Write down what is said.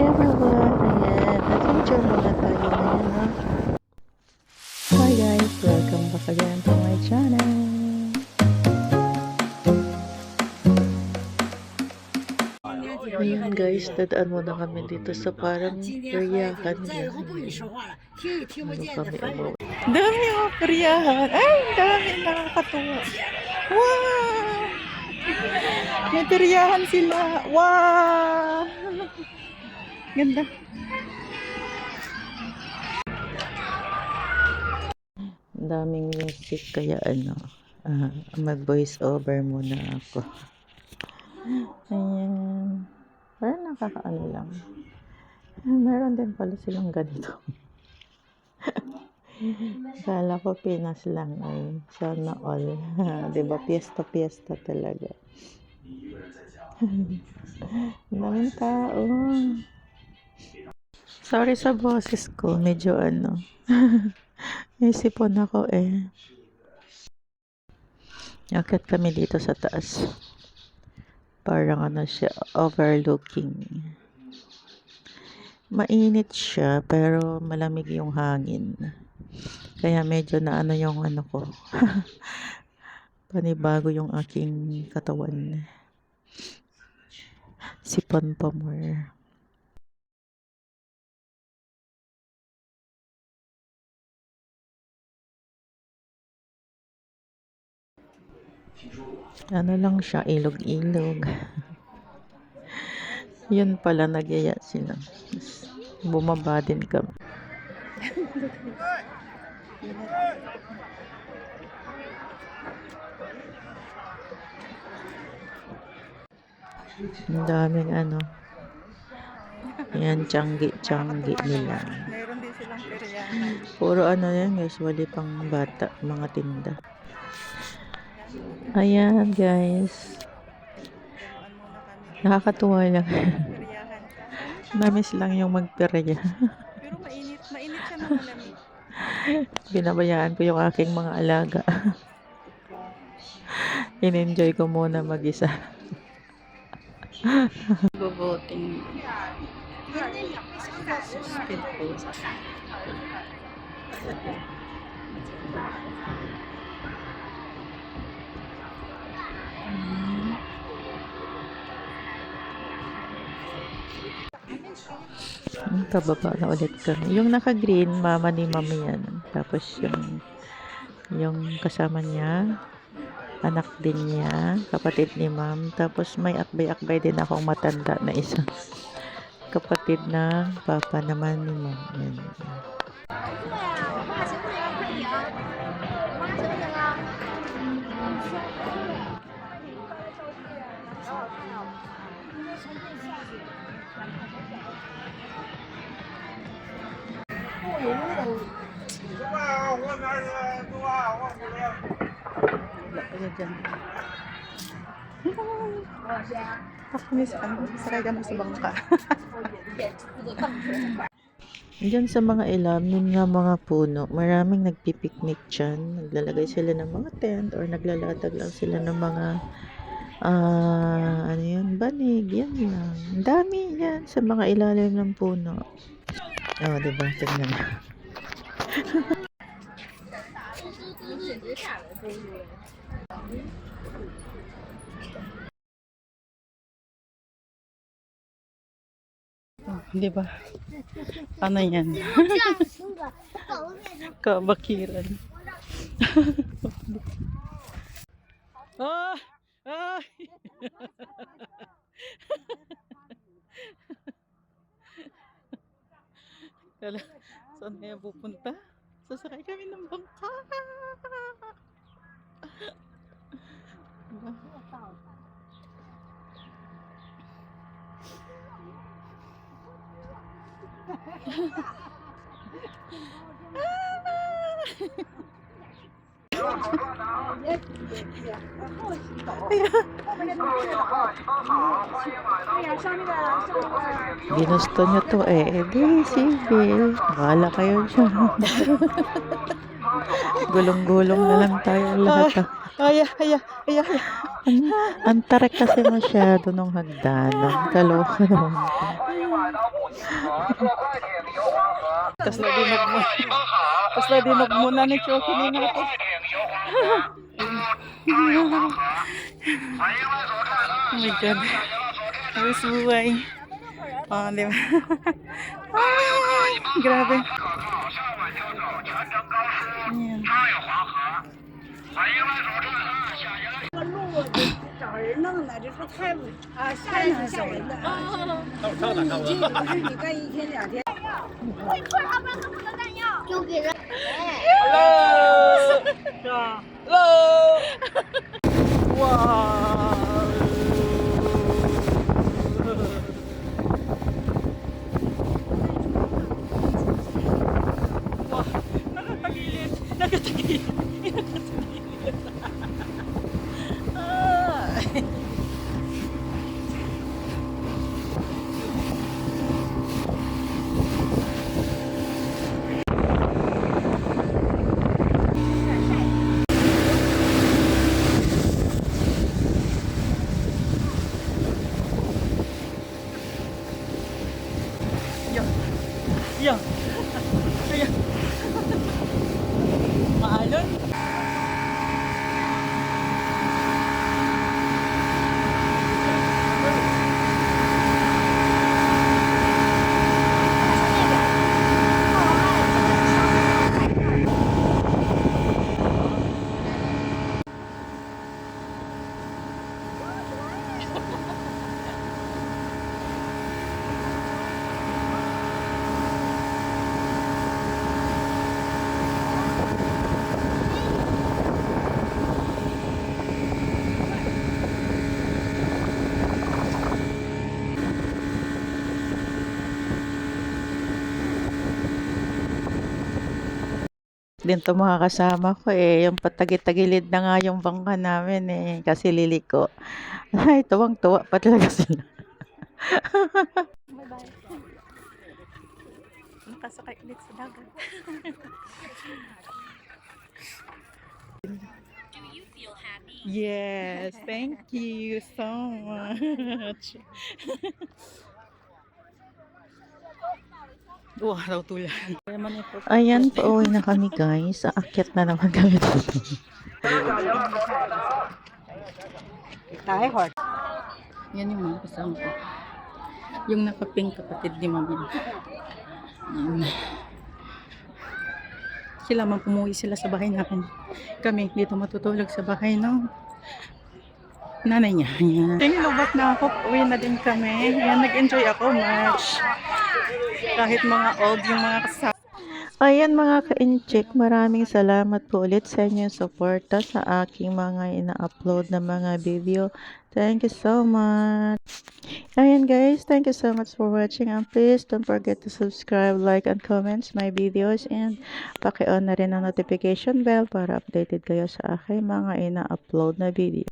everyone! Ayan, adventure muna tayo ngayon, no? Hi guys! Welcome back again to my channel! Ayan guys, dadaan muna kami dito sa parang peryahan yan. Ano kami umuwi. Dami mga peryahan! Ay, dami! Nakakatuwa! Wow! May peryahan sila! Wow! Ganda! Daming music kaya mag voice over muna ako. Ayan. Parang nakakaano lang. Meron din pala silang ganito. Kala ko Pinas lang ay sana all. Diba? Fiesta talaga. Daming tao. Sorry sa boses ko. Medyo may sipon ako eh. Akit kami dito sa taas. Parang siya, overlooking. Mainit siya, pero malamig yung hangin. Kaya medyo na yung ko. Panibago yung aking katawan. Sipon pa more. Ano lang siya, ilog-ilog. Yun pala, nagyaya sila. Bumaba din kami. Ang daming yan, tiyanggi nila. Meron din silang peryahan. Puro yan guys, wali pang bata, mga tinda. Ayan guys. Nakakatuwa lang. Namis lang yung magperya. Pero mainit siya na malamig. Binabayaan ko yung aking mga alaga. In-enjoy ko muna mag-isa. Boboting. Speed post. Pababa na ulit kami. Yung naka-green, mama ni mami yan. Tapos yung kasama niya, anak din niya, kapatid ni ma'am. Tapos may akbay-akbay din akong matanda na isa. Kapatid ng papa naman ni ma'am. Yan. Sakay kami sa bangka. Diyan sa mga ilalim ng mga puno, maraming nagpipiknik dyan. Naglalagay sila ng mga tent or naglalatag lang sila ng mga banig. Yan lang. Ang dami yan sa mga ilalim ng puno. Oh, diba? Tingnan mo. Diba? Ano yan? Kabakiran. Oh! Oh! Saan kaya pupunta? Sasakay kami ng bangka. Ginusto nyo to eh. Sige. Bahala kayo dyan. Gulong-gulong na lang tayo lahat. Ay. Ang tarik kasi masyado nung hagdanan. Kaloka naman. Kasla dinog muna ni Choki ni nato. Oh my God. Ayos buhay. Oh, di ba? Ay, grabe. Ayan. 找人弄的，这说太太难受了。你干一天两天。就给人。 Nakatagilid. Nakatagilid. Nakatagilid. Yan. Ayan. Maalon. Din to mga kasama ko eh. Yung patagit-tagilid na nga yung bangka namin eh. Kasi liliko. Ay, tuwang-tuwa pa talaga sila. Bye-bye. Nakasakay ulit sa dagat. Yes, thank you so much. Wah, raw tulan. Ayan, pauwi na kami guys. Aakyat na naman kami dito. Yan yung mga kasama ko. Yung nakaping kapatid ni Mami. Sila man pumuwi sila sa bahay namin. Kami dito matutulog sa bahay ng nanay niya. Yan. Lobat na ako. Uwi na din kami. Yan, nag-enjoy ako much. Kahit mga old yung mga kasama. Ayan mga ka-incheck, maraming salamat po ulit sa inyong suporta sa aking mga ina-upload na mga video. Thank you so much. Ayan guys, thank you so much for watching and please don't forget to subscribe, like, and comment my videos and paki-on na rin ang notification bell para updated kayo sa aking mga ina-upload na video.